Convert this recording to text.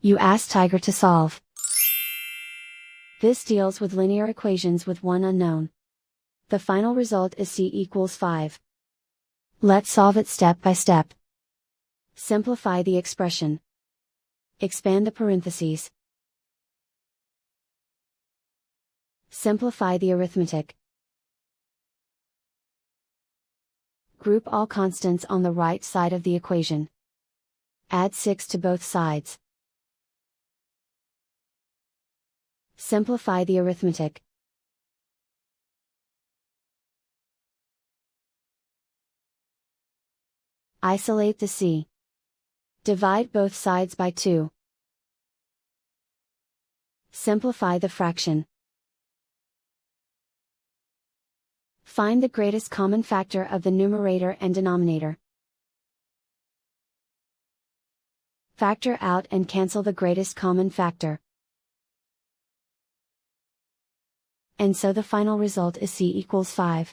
You ask Tiger to solve. This deals with linear equations with one unknown. The final result is c equals 5. Let's solve it step by step. Simplify the expression. Expand the parentheses. Simplify the arithmetic. Group all constants on the right side of the equation. Add 6 to both sides. Simplify the arithmetic. Isolate the c. Divide both sides by 2. Simplify the fraction. Find the greatest common factor of the numerator and denominator. Factor out and cancel the greatest common factor. And so the final result is c equals 5.